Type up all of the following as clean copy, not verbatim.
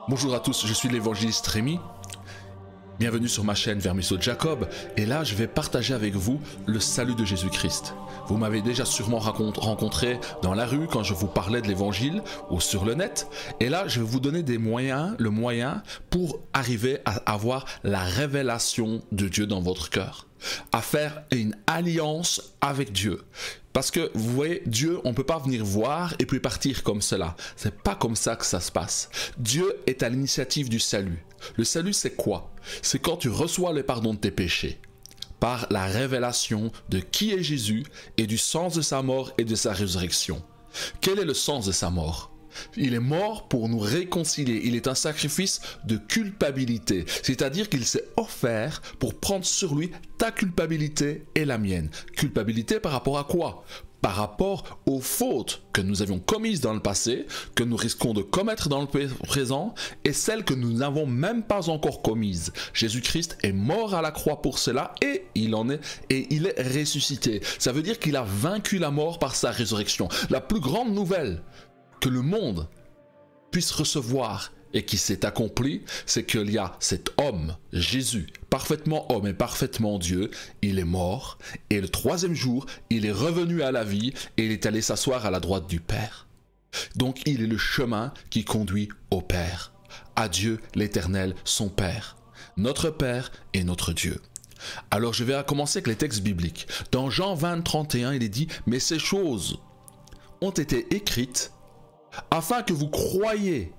Bonjour à tous, je suis l'évangéliste Rémi. Bienvenue sur ma chaîne Vermisseau de Jacob, et là je vais partager avec vous le salut de Jésus-Christ. Vous m'avez déjà sûrement rencontré dans la rue quand je vous parlais de l'évangile ou sur le net, et là je vais vous donner le moyen pour arriver à avoir la révélation de Dieu dans votre cœur, à faire une alliance avec Dieu. Parce que vous voyez, Dieu, on ne peut pas venir voir et puis partir comme cela. C'est pas comme ça que ça se passe. Dieu est à l'initiative du salut. Le salut, c'est quoi? C'est quand tu reçois le pardon de tes péchés par la révélation de qui est Jésus et du sens de sa mort et de sa résurrection. Quel est le sens de sa mort? Il est mort pour nous réconcilier. Il est un sacrifice de culpabilité. C'est-à-dire qu'il s'est offert pour prendre sur lui ta culpabilité et la mienne. Culpabilité par rapport à quoi? Par rapport aux fautes que nous avions commises dans le passé, que nous risquons de commettre dans le présent, et celles que nous n'avons même pas encore commises. Jésus-Christ est mort à la croix pour cela, et il est ressuscité. Ça veut dire qu'il a vaincu la mort par sa résurrection. La plus grande nouvelle que le monde puisse recevoir et qui s'est accompli, c'est qu'il y a cet homme, Jésus, parfaitement homme et parfaitement Dieu, il est mort, et le troisième jour, il est revenu à la vie, et il est allé s'asseoir à la droite du Père. Donc il est le chemin qui conduit au Père, à Dieu l'Éternel, son Père, notre Père et notre Dieu. Alors je vais commencer avec les textes bibliques. Dans Jean 20, 31, il est dit « Mais ces choses ont été écrites afin que vous croyiez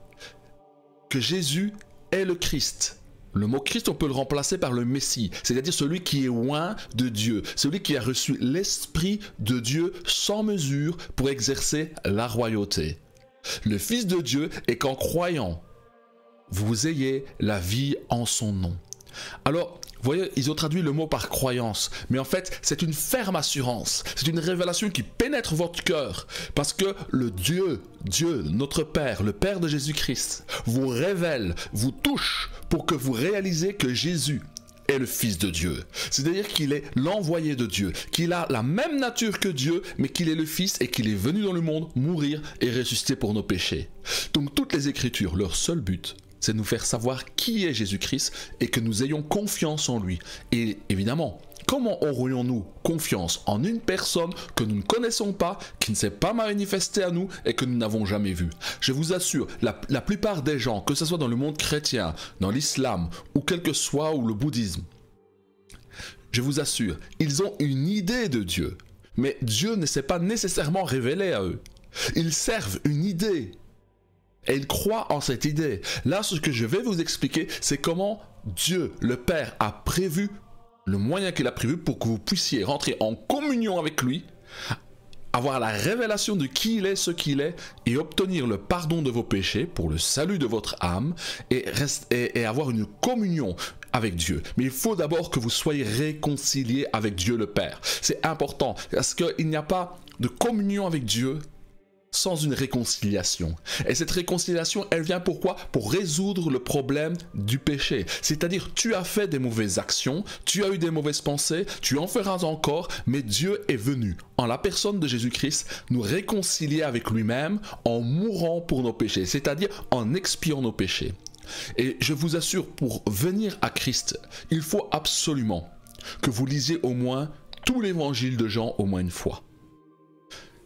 que Jésus est le Christ. » Le mot Christ, on peut le remplacer par le Messie, c'est-à-dire celui qui est oint de Dieu, celui qui a reçu l'Esprit de Dieu sans mesure pour exercer la royauté. Le Fils de Dieu est qu'en croyant, vous ayez la vie en son nom. Alors, vous voyez, ils ont traduit le mot par croyance, mais en fait, c'est une ferme assurance, c'est une révélation qui pénètre votre cœur, parce que le Dieu, notre Père, le Père de Jésus-Christ, vous révèle, vous touche pour que vous réalisez que Jésus est le Fils de Dieu. C'est-à-dire qu'il est l'envoyé de Dieu, qu'il a la même nature que Dieu, mais qu'il est le Fils et qu'il est venu dans le monde mourir et ressusciter pour nos péchés. Donc toutes les Écritures, leur seul but, c'est de nous faire savoir qui est Jésus-Christ et que nous ayons confiance en lui. Et évidemment, comment aurions-nous confiance en une personne que nous ne connaissons pas, qui ne s'est pas manifestée à nous et que nous n'avons jamais vue? Je vous assure, la plupart des gens, que ce soit dans le monde chrétien, dans l'islam ou quel que soit, ou le bouddhisme, je vous assure, ils ont une idée de Dieu, mais Dieu ne s'est pas nécessairement révélé à eux. Ils servent une idée. Et ils croient en cette idée. Là, ce que je vais vous expliquer, c'est comment Dieu, le Père, a prévu le moyen qu'il a prévu pour que vous puissiez rentrer en communion avec lui, avoir la révélation de qui il est, ce qu'il est, et obtenir le pardon de vos péchés pour le salut de votre âme, et avoir une communion avec Dieu. Mais il faut d'abord que vous soyez réconciliés avec Dieu le Père. C'est important, parce qu'il n'y a pas de communion avec Dieu sans une réconciliation. Et cette réconciliation, elle vient pourquoi? Pour résoudre le problème du péché. C'est-à-dire, tu as fait des mauvaises actions, tu as eu des mauvaises pensées, tu en feras encore, mais Dieu est venu, en la personne de Jésus-Christ, nous réconcilier avec lui-même en mourant pour nos péchés, c'est-à-dire en expiant nos péchés. Et je vous assure, pour venir à Christ, il faut absolument que vous lisiez au moins tout l'évangile de Jean au moins une fois.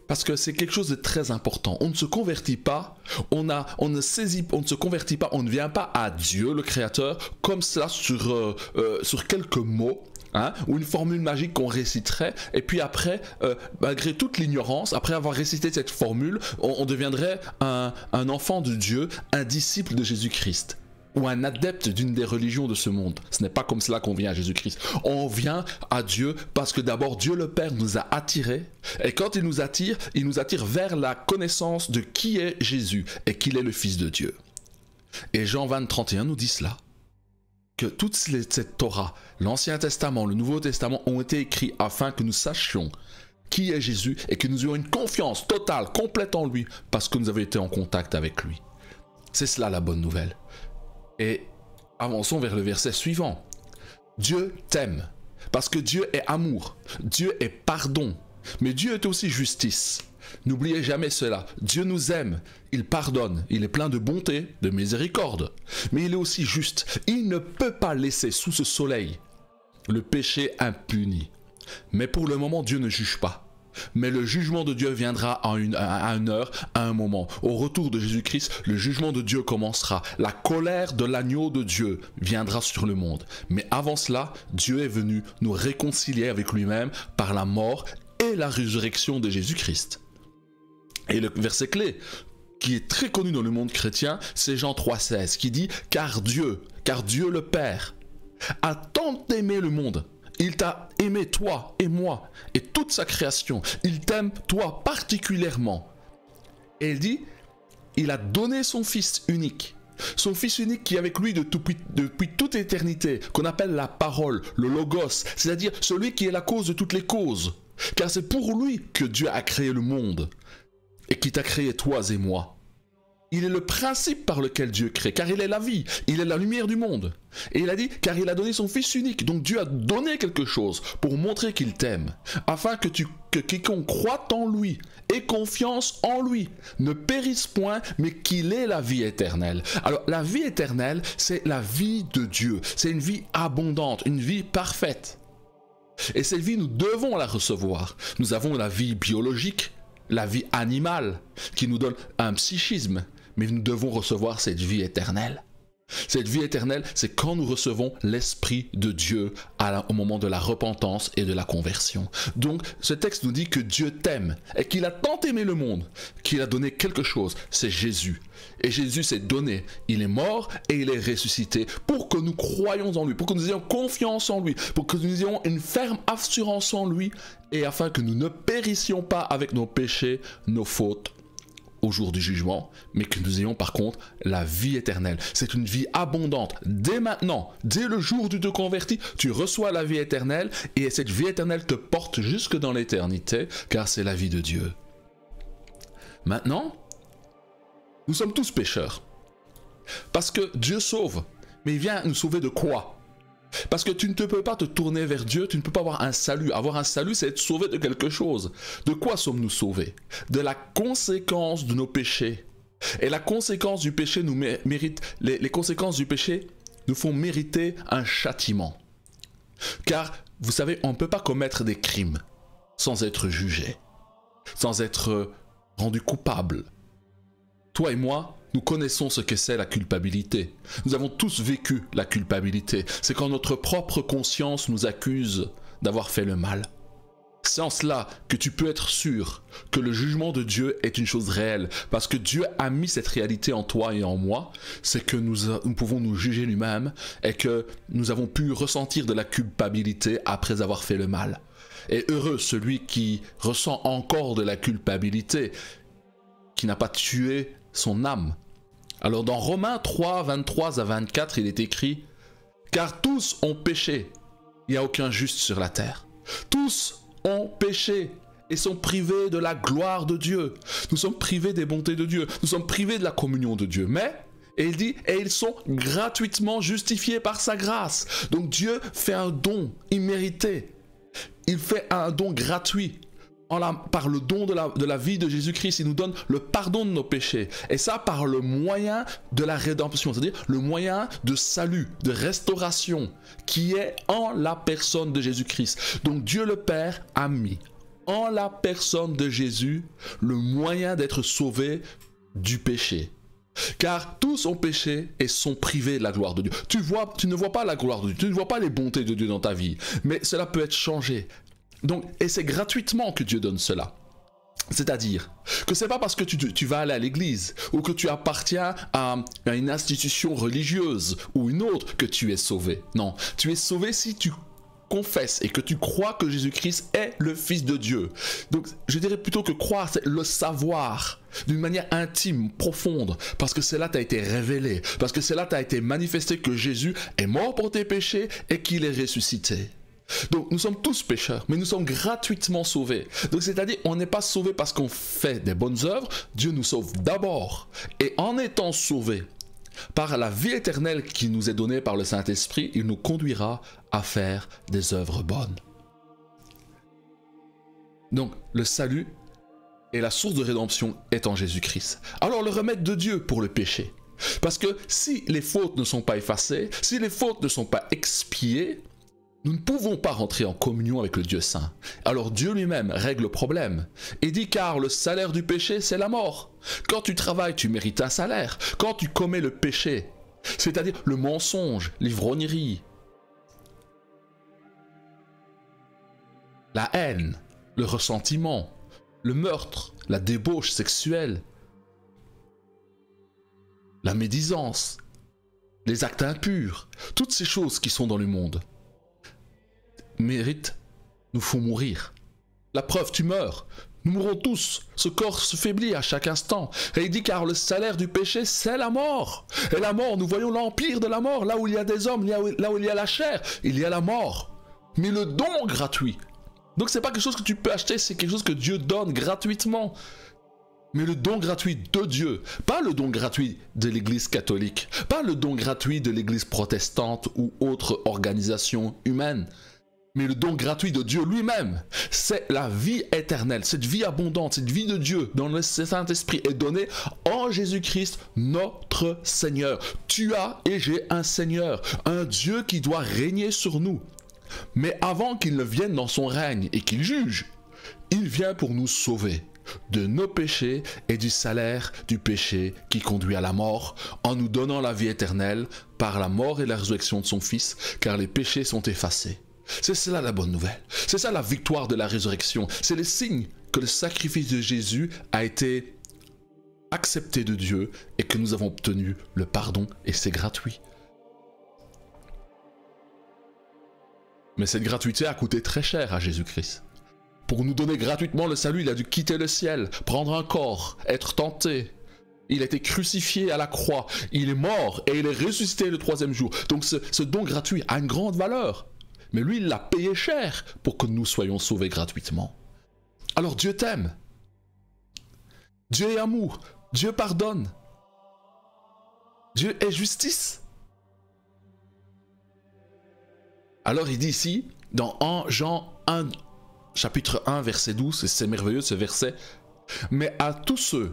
Parce que c'est quelque chose de très important. On ne se convertit pas, on ne se convertit pas, on ne vient pas à Dieu, le Créateur, comme cela sur quelques mots, hein, ou une formule magique qu'on réciterait, et puis après, malgré toute l'ignorance, après avoir récité cette formule, on deviendrait un enfant de Dieu, un disciple de Jésus-Christ, ou un adepte d'une des religions de ce monde. Ce n'est pas comme cela qu'on vient à Jésus-Christ. On vient à Dieu parce que d'abord Dieu le Père nous a attirés, et quand il nous attire vers la connaissance de qui est Jésus et qu'il est le Fils de Dieu. Et Jean 20, 31 nous dit cela, que toute cette Torah, l'Ancien Testament, le Nouveau Testament ont été écrits afin que nous sachions qui est Jésus et que nous ayons une confiance totale, complète en lui, parce que nous avons été en contact avec lui. C'est cela la bonne nouvelle. Et avançons vers le verset suivant. Dieu t'aime, parce que Dieu est amour, Dieu est pardon, mais Dieu est aussi justice. N'oubliez jamais cela. Dieu nous aime, il pardonne, il est plein de bonté, de miséricorde. Mais il est aussi juste. Il ne peut pas laisser sous ce soleil le péché impuni. Mais pour le moment, Dieu ne juge pas. Mais le jugement de Dieu viendra à une heure, à un moment. Au retour de Jésus-Christ, le jugement de Dieu commencera. La colère de l'agneau de Dieu viendra sur le monde. Mais avant cela, Dieu est venu nous réconcilier avec lui-même par la mort et la résurrection de Jésus-Christ. Et le verset clé, qui est très connu dans le monde chrétien, c'est Jean 3,16, qui dit « Car Dieu le Père, a tant aimé le monde, il t'a aimé toi et moi et toute sa création, il t'aime toi particulièrement. » Et il dit « Il a donné son Fils unique. » Son Fils unique qui est avec lui depuis toute éternité, qu'on appelle la parole, le logos, c'est-à-dire celui qui est la cause de toutes les causes. Car c'est pour lui que Dieu a créé le monde et qui t'a créé toi et moi. Il est le principe par lequel Dieu crée, car il est la vie, il est la lumière du monde. Et il a dit, car il a donné son Fils unique. Donc Dieu a donné quelque chose pour montrer qu'il t'aime, afin que quiconque croit en lui, ait confiance en lui, ne périsse point, mais qu'il ait la vie éternelle. Alors la vie éternelle, c'est la vie de Dieu. C'est une vie abondante, une vie parfaite. Et cette vie, nous devons la recevoir. Nous avons la vie biologique, la vie animale, qui nous donne un psychisme. Mais nous devons recevoir cette vie éternelle. Cette vie éternelle, c'est quand nous recevons l'Esprit de Dieu au moment de la repentance et de la conversion. Donc, ce texte nous dit que Dieu t'aime et qu'il a tant aimé le monde qu'il a donné quelque chose, c'est Jésus. Et Jésus s'est donné, il est mort et il est ressuscité pour que nous croyions en lui, pour que nous ayons confiance en lui, pour que nous ayons une ferme assurance en lui et afin que nous ne périssions pas avec nos péchés, nos fautes, au jour du jugement, mais que nous ayons par contre la vie éternelle. C'est une vie abondante. Dès maintenant, dès le jour où tu te convertis, tu reçois la vie éternelle et cette vie éternelle te porte jusque dans l'éternité, car c'est la vie de Dieu. Maintenant, nous sommes tous pécheurs. Parce que Dieu sauve, mais il vient nous sauver de quoi ? Parce que tu ne peux pas te tourner vers Dieu, tu ne peux pas avoir un salut. Avoir un salut, c'est être sauvé de quelque chose. De quoi sommes-nous sauvés ? De la conséquence de nos péchés. Et la conséquence du péché nous mérite, les conséquences du péché nous font mériter un châtiment. Car, vous savez, on ne peut pas commettre des crimes sans être jugé, sans être rendu coupable. Toi et moi, nous connaissons ce que c'est la culpabilité. Nous avons tous vécu la culpabilité. C'est quand notre propre conscience nous accuse d'avoir fait le mal. C'est en cela que tu peux être sûr que le jugement de Dieu est une chose réelle. Parce que Dieu a mis cette réalité en toi et en moi. C'est que nous pouvons nous juger nous-mêmes et que nous avons pu ressentir de la culpabilité après avoir fait le mal. Et heureux celui qui ressent encore de la culpabilité, qui n'a pas tué son âme. Alors dans Romains 3, 23 à 24, il est écrit « Car tous ont péché, il n'y a aucun juste sur la terre. Tous ont péché et sont privés de la gloire de Dieu. Nous sommes privés des bontés de Dieu, nous sommes privés de la communion de Dieu. Mais, et il dit, et ils sont gratuitement justifiés par sa grâce. » Donc Dieu fait un don immérité. Il fait un don gratuit. Par le don de la vie de Jésus-Christ, il nous donne le pardon de nos péchés. Et ça par le moyen de la rédemption, c'est-à-dire le moyen de salut, de restauration, qui est en la personne de Jésus-Christ. Donc Dieu le Père a mis en la personne de Jésus le moyen d'être sauvé du péché. Car tous ont péché et sont privés de la gloire de Dieu. Tu ne vois pas la gloire de Dieu, tu ne vois pas les bontés de Dieu dans ta vie, mais cela peut être changé. Donc, et c'est gratuitement que Dieu donne cela. C'est-à-dire que c'est pas parce que tu vas aller à l'église ou que tu appartiens à une institution religieuse ou une autre que tu es sauvé. Non, tu es sauvé si tu confesses et que tu crois que Jésus-Christ est le Fils de Dieu. Donc, je dirais plutôt que croire, c'est le savoir d'une manière intime, profonde, parce que cela t'a été révélé, parce que cela t'a été manifesté que Jésus est mort pour tes péchés et qu'il est ressuscité. Donc nous sommes tous pécheurs, mais nous sommes gratuitement sauvés. Donc c'est-à-dire on n'est pas sauvé parce qu'on fait des bonnes œuvres, Dieu nous sauve d'abord. Et en étant sauvés par la vie éternelle qui nous est donnée par le Saint-Esprit, il nous conduira à faire des œuvres bonnes. Donc le salut Et la source de rédemption est en Jésus-Christ. Alors le remède de Dieu pour le péché. Parce que si les fautes ne sont pas effacées, si les fautes ne sont pas expiées, nous ne pouvons pas rentrer en communion avec le Dieu saint. Alors Dieu lui-même règle le problème et dit car le salaire du péché c'est la mort. Quand tu travailles tu mérites un salaire. Quand tu commets le péché, c'est-à-dire le mensonge, l'ivrognerie, la haine, le ressentiment, le meurtre, la débauche sexuelle, la médisance, les actes impurs, toutes ces choses qui sont dans le monde méritent, nous font mourir. La preuve, tu meurs. Nous mourrons tous. Ce corps se faiblit à chaque instant. Et il dit car le salaire du péché, c'est la mort. Et la mort, nous voyons l'empire de la mort. Là où il y a des hommes, là où il y a la chair, il y a la mort. Mais le don gratuit. Donc c'est pas quelque chose que tu peux acheter, c'est quelque chose que Dieu donne gratuitement. Mais le don gratuit de Dieu, pas le don gratuit de l'Église catholique, pas le don gratuit de l'Église protestante ou autre organisation humaine, mais le don gratuit de Dieu lui-même, c'est la vie éternelle, cette vie abondante, cette vie de Dieu dans le Saint-Esprit est donnée en Jésus-Christ, notre Seigneur. Tu as et j'ai un Seigneur, un Dieu qui doit régner sur nous. Mais avant qu'il ne vienne dans son règne et qu'il juge, il vient pour nous sauver de nos péchés et du salaire du péché qui conduit à la mort, en nous donnant la vie éternelle par la mort et la résurrection de son Fils, car les péchés sont effacés. C'est cela la bonne nouvelle. C'est ça la victoire de la résurrection. C'est le signe que le sacrifice de Jésus a été accepté de Dieu et que nous avons obtenu le pardon et c'est gratuit. Mais cette gratuité a coûté très cher à Jésus-Christ. Pour nous donner gratuitement le salut, il a dû quitter le ciel, prendre un corps, être tenté. Il a été crucifié à la croix, il est mort et il est ressuscité le troisième jour. Donc ce don gratuit a une grande valeur. Mais lui, il l'a payé cher pour que nous soyons sauvés gratuitement. Alors Dieu t'aime. Dieu est amour. Dieu pardonne. Dieu est justice. Alors il dit ici, dans Jean 1, chapitre 1, verset 12, et c'est merveilleux ce verset, « Mais à tous ceux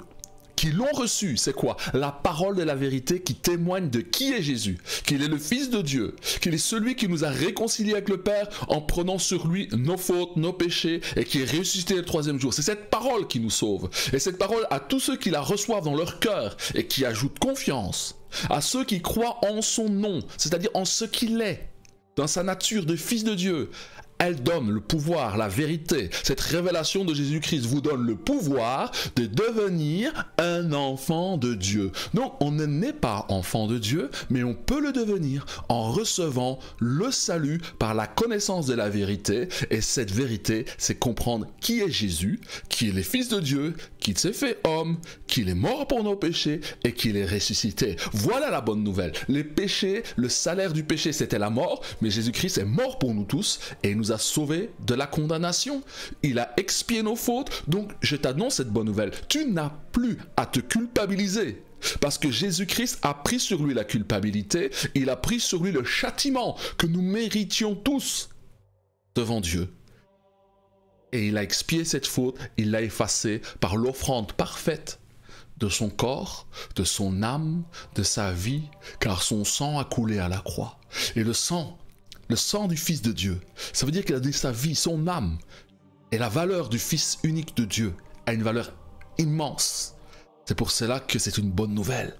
qui l'ont reçu, c'est quoi? La parole de la vérité qui témoigne de qui est Jésus, qu'il est le Fils de Dieu, qu'il est celui qui nous a réconciliés avec le Père en prenant sur lui nos fautes, nos péchés, et qui est ressuscité le troisième jour. » C'est cette parole qui nous sauve. Et cette parole, à tous ceux qui la reçoivent dans leur cœur et qui ajoutent confiance, à ceux qui croient en son nom, c'est-à-dire en ce qu'il est, dans sa nature de Fils de Dieu, elle donne le pouvoir, la vérité. Cette révélation de Jésus-Christ vous donne le pouvoir de devenir un enfant de Dieu. Donc, on ne naît pas enfant de Dieu, mais on peut le devenir en recevant le salut par la connaissance de la vérité. Et cette vérité, c'est comprendre qui est Jésus, qui est le Fils de Dieu, qu'il s'est fait homme, qu'il est mort pour nos péchés et qu'il est ressuscité. Voilà la bonne nouvelle. Les péchés, le salaire du péché, c'était la mort, mais Jésus-Christ est mort pour nous tous et il nous a sauvés de la condamnation. Il a expié nos fautes. Donc, je t'annonce cette bonne nouvelle. Tu n'as plus à te culpabiliser. Parce que Jésus-Christ a pris sur lui la culpabilité. Il a pris sur lui le châtiment que nous méritions tous devant Dieu. Et il a expié cette faute. Il l'a effacée par l'offrande parfaite de son corps, de son âme, de sa vie, car son sang a coulé à la croix. Et le sang du Fils de Dieu, ça veut dire qu'il a donné sa vie, son âme. Et la valeur du Fils unique de Dieu a une valeur immense. C'est pour cela que c'est une bonne nouvelle.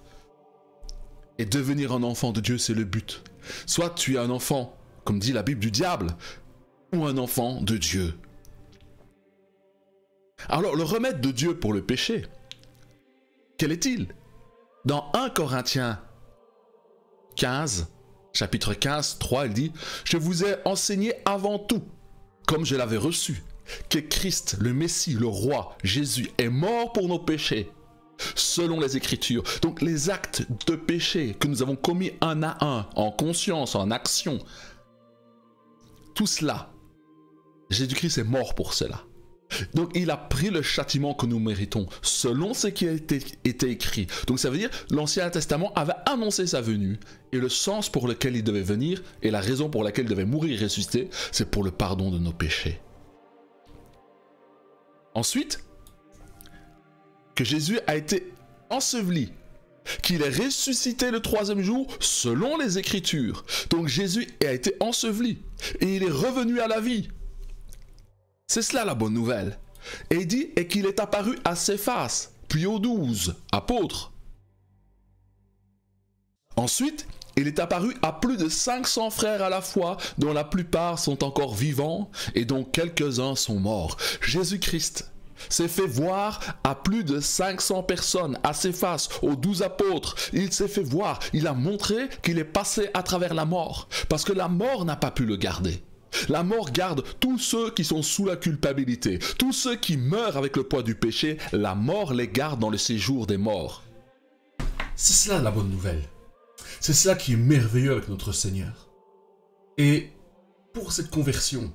Et devenir un enfant de Dieu, c'est le but. Soit tu es un enfant, comme dit la Bible, du diable, ou un enfant de Dieu. Alors, le remède de Dieu pour le péché, quel est-il? Dans 1 Corinthiens 15, chapitre 15, 3, il dit « Je vous ai enseigné avant tout, comme je l'avais reçu, que Christ, le Messie, le roi, Jésus, est mort pour nos péchés, selon les Écritures. » Donc les actes de péché que nous avons commis un à un, en conscience, en action, tout cela, Jésus-Christ est mort pour cela. Donc il a pris le châtiment que nous méritons selon ce qui a été écrit. Donc ça veut dire l'Ancien Testament avait annoncé sa venue et le sens pour lequel il devait venir et la raison pour laquelle il devait mourir et ressusciter, c'est pour le pardon de nos péchés. Ensuite, que Jésus a été enseveli, qu'il est ressuscité le troisième jour selon les Écritures. Donc Jésus a été enseveli et il est revenu à la vie. C'est cela la bonne nouvelle. Et il dit et qu'il est apparu à Céphas, puis aux 12 apôtres. Ensuite, il est apparu à plus de 500 frères à la fois, dont la plupart sont encore vivants et dont quelques-uns sont morts. Jésus-Christ s'est fait voir à plus de 500 personnes, à Céphas, aux 12 apôtres. Il s'est fait voir, il a montré qu'il est passé à travers la mort, parce que la mort n'a pas pu le garder. La mort garde tous ceux qui sont sous la culpabilité, tous ceux qui meurent avec le poids du péché, la mort les garde dans le séjour des morts. C'est cela la bonne nouvelle. C'est cela qui est merveilleux avec notre Seigneur. Et pour cette conversion,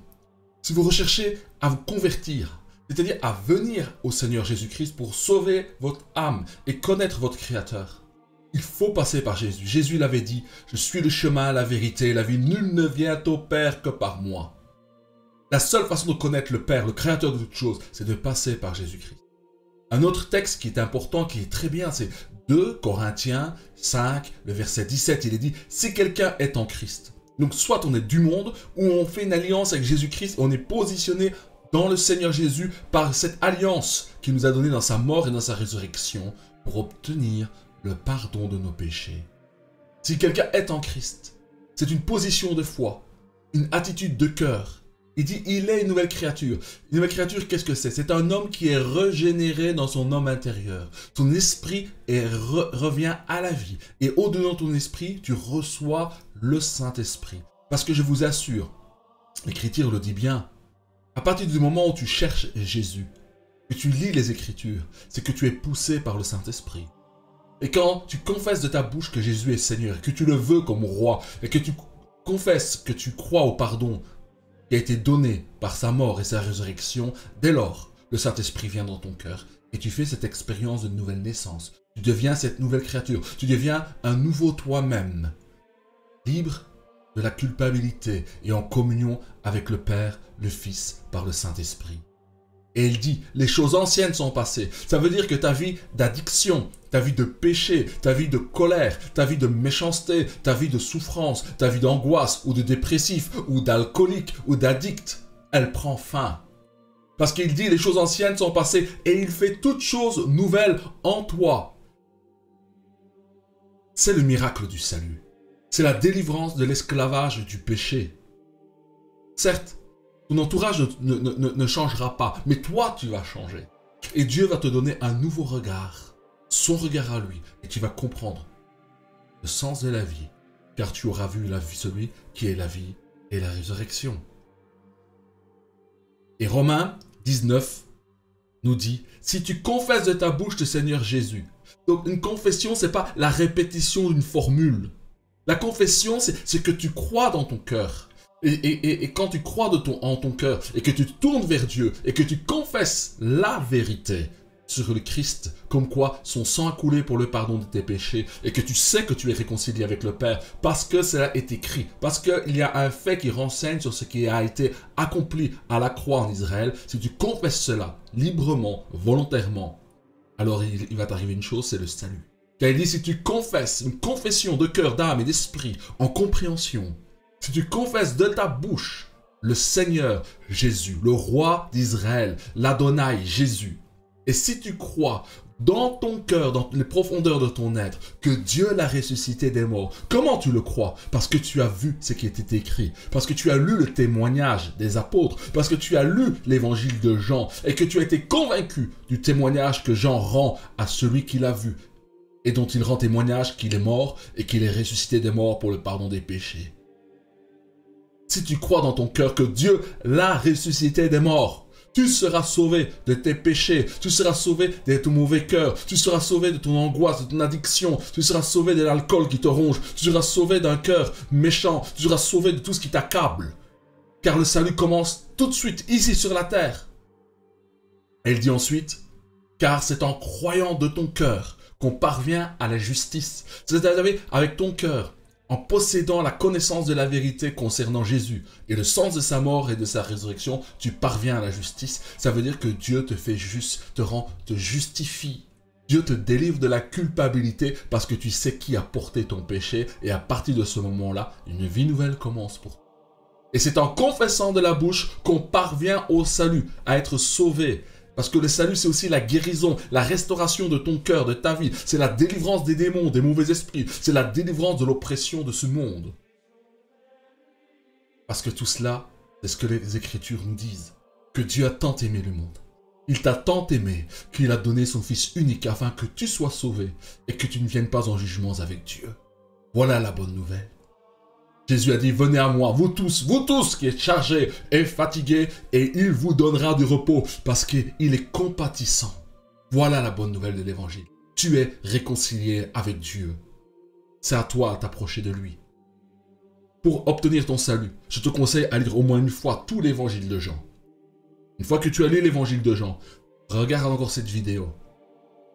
si vous recherchez à vous convertir, c'est-à-dire à venir au Seigneur Jésus-Christ pour sauver votre âme et connaître votre Créateur, il faut passer par Jésus. Jésus l'avait dit, « Je suis le chemin, la vérité et la vie. Nul ne vient au Père que par moi. » La seule façon de connaître le Père, le Créateur de toutes choses, c'est de passer par Jésus-Christ. Un autre texte qui est important, qui est très bien, c'est 2 Corinthiens 5, le verset 17. Il est dit, « Si quelqu'un est en Christ, donc soit on est du monde, ou on fait une alliance avec Jésus-Christ, on est positionné dans le Seigneur Jésus par cette alliance qu'il nous a donnée dans sa mort et dans sa résurrection pour obtenir le pardon de nos péchés. » Si quelqu'un est en Christ, c'est une position de foi, une attitude de cœur. Il dit, il est une nouvelle créature. Une nouvelle créature, qu'est-ce que c'est? C'est un homme qui est régénéré dans son homme intérieur. Son esprit revient à la vie. Et au-dedans de ton esprit, tu reçois le Saint-Esprit. Parce que je vous assure, l'Écriture le dit bien, à partir du moment où tu cherches Jésus, que tu lis les Écritures, c'est que tu es poussé par le Saint-Esprit. Et quand tu confesses de ta bouche que Jésus est Seigneur, que tu le veux comme roi, et que tu confesses que tu crois au pardon qui a été donné par sa mort et sa résurrection, dès lors, le Saint-Esprit vient dans ton cœur et tu fais cette expérience de nouvelle naissance. Tu deviens cette nouvelle créature, tu deviens un nouveau toi-même, libre de la culpabilité et en communion avec le Père, le Fils, par le Saint-Esprit. Et il dit, les choses anciennes sont passées. Ça veut dire que ta vie d'addiction, ta vie de péché, ta vie de colère, ta vie de méchanceté, ta vie de souffrance, ta vie d'angoisse ou de dépressif ou d'alcoolique ou d'addict, elle prend fin. Parce qu'il dit, les choses anciennes sont passées et il fait toutes choses nouvelles en toi. C'est le miracle du salut. C'est la délivrance de l'esclavage du péché. Certes, ton entourage ne changera pas, mais toi, tu vas changer. Et Dieu va te donner un nouveau regard, son regard à lui, et tu vas comprendre le sens de la vie, car tu auras vu la vie, celui qui est la vie et la résurrection. Et Romains 19 nous dit, si tu confesses de ta bouche le Seigneur Jésus, donc une confession, ce n'est pas la répétition d'une formule. La confession, c'est que tu crois dans ton cœur. Et quand tu crois en ton cœur et que tu te tournes vers Dieu et que tu confesses la vérité sur le Christ, comme quoi son sang a coulé pour le pardon de tes péchés et que tu sais que tu es réconcilié avec le Père parce que cela est écrit, parce qu'il y a un fait qui renseigne sur ce qui a été accompli à la croix en Israël, si tu confesses cela librement, volontairement, alors il va t'arriver une chose, c'est le salut. Car il dit, si tu confesses une confession de cœur, d'âme et d'esprit en compréhension, si tu confesses de ta bouche le Seigneur Jésus, le roi d'Israël, l'Adonai Jésus, et si tu crois dans ton cœur, dans les profondeurs de ton être, que Dieu l'a ressuscité des morts, comment tu le crois? Parce que tu as vu ce qui était écrit, parce que tu as lu le témoignage des apôtres, parce que tu as lu l'évangile de Jean, et que tu as été convaincu du témoignage que Jean rend à celui qui l'a vu, et dont il rend témoignage qu'il est mort et qu'il est ressuscité des morts pour le pardon des péchés. Si tu crois dans ton cœur que Dieu l'a ressuscité des morts, tu seras sauvé de tes péchés, tu seras sauvé de ton mauvais cœur, tu seras sauvé de ton angoisse, de ton addiction, tu seras sauvé de l'alcool qui te ronge, tu seras sauvé d'un cœur méchant, tu seras sauvé de tout ce qui t'accable. Car le salut commence tout de suite, ici sur la terre. Elle dit ensuite, car c'est en croyant de ton cœur qu'on parvient à la justice. C'est-à-dire avec ton cœur, en possédant la connaissance de la vérité concernant Jésus et le sens de sa mort et de sa résurrection, tu parviens à la justice. Ça veut dire que Dieu te fait juste, te justifie. Dieu te délivre de la culpabilité parce que tu sais qui a porté ton péché et à partir de ce moment-là, une vie nouvelle commence pour toi. Et c'est en confessant de la bouche qu'on parvient au salut, à être sauvé. Parce que le salut, c'est aussi la guérison, la restauration de ton cœur, de ta vie. C'est la délivrance des démons, des mauvais esprits. C'est la délivrance de l'oppression de ce monde. Parce que tout cela, c'est ce que les Écritures nous disent. Que Dieu a tant aimé le monde. Il t'a tant aimé qu'il a donné son Fils unique afin que tu sois sauvé et que tu ne viennes pas en jugement avec Dieu. Voilà la bonne nouvelle. Jésus a dit, venez à moi, vous tous qui êtes chargés et fatigués, et il vous donnera du repos parce qu'il est compatissant. Voilà la bonne nouvelle de l'évangile. Tu es réconcilié avec Dieu. C'est à toi de t'approcher de lui. Pour obtenir ton salut, je te conseille à lire au moins une fois tout l'évangile de Jean. Une fois que tu as lu l'évangile de Jean, regarde encore cette vidéo.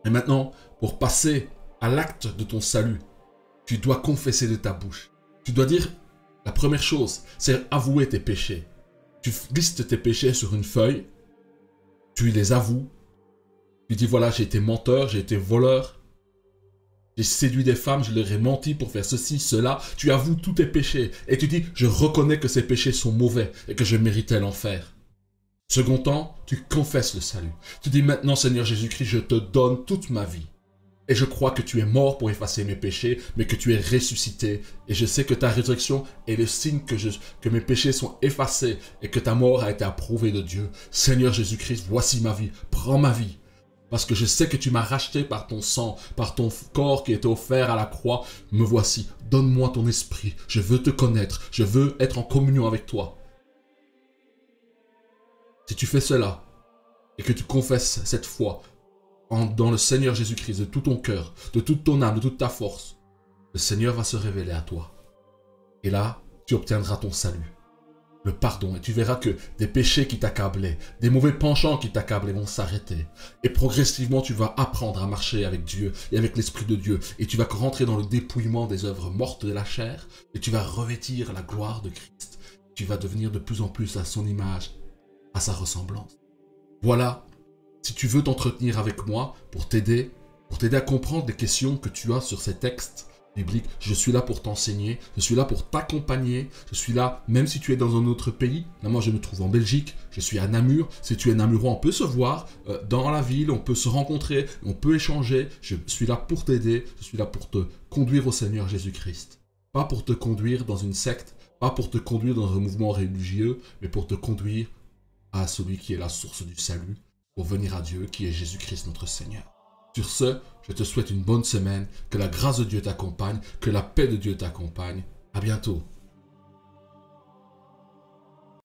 Et maintenant, pour passer à l'acte de ton salut, tu dois confesser de ta bouche. Tu dois dire, la première chose, c'est avouer tes péchés. Tu listes tes péchés sur une feuille, tu les avoues. Tu dis, voilà, j'ai été menteur, j'ai été voleur, j'ai séduit des femmes, je leur ai menti pour faire ceci, cela. Tu avoues tous tes péchés et tu dis, je reconnais que ces péchés sont mauvais et que je méritais l'enfer. Second temps, tu confesses le salut. Tu dis, maintenant, Seigneur Jésus-Christ, je te donne toute ma vie. Et je crois que tu es mort pour effacer mes péchés, mais que tu es ressuscité. Et je sais que ta résurrection est le signe que mes péchés sont effacés et que ta mort a été approuvée de Dieu. Seigneur Jésus-Christ, voici ma vie. Prends ma vie. Parce que je sais que tu m'as racheté par ton sang, par ton corps qui était offert à la croix. Me voici. Donne-moi ton esprit. Je veux te connaître. Je veux être en communion avec toi. Si tu fais cela et que tu confesses cette foi, dans le Seigneur Jésus-Christ, de tout ton cœur, de toute ton âme, de toute ta force, le Seigneur va se révéler à toi. Et là, tu obtiendras ton salut, le pardon, et tu verras que des péchés qui t'accablaient, des mauvais penchants qui t'accablaient vont s'arrêter. Et progressivement, tu vas apprendre à marcher avec Dieu et avec l'Esprit de Dieu, et tu vas rentrer dans le dépouillement des œuvres mortes de la chair, et tu vas revêtir la gloire de Christ. Tu vas devenir de plus en plus à son image, à sa ressemblance. Voilà. Si tu veux t'entretenir avec moi pour t'aider à comprendre les questions que tu as sur ces textes bibliques, je suis là pour t'enseigner, je suis là pour t'accompagner, je suis là même si tu es dans un autre pays. Là, moi, je me trouve en Belgique, je suis à Namur. Si tu es namurois, on peut se voir dans la ville, on peut se rencontrer, on peut échanger. Je suis là pour t'aider, je suis là pour te conduire au Seigneur Jésus-Christ. Pas pour te conduire dans une secte, pas pour te conduire dans un mouvement religieux, mais pour te conduire à celui qui est la source du salut, pour venir à Dieu, qui est Jésus-Christ notre Seigneur. Sur ce, je te souhaite une bonne semaine, que la grâce de Dieu t'accompagne, que la paix de Dieu t'accompagne. À bientôt.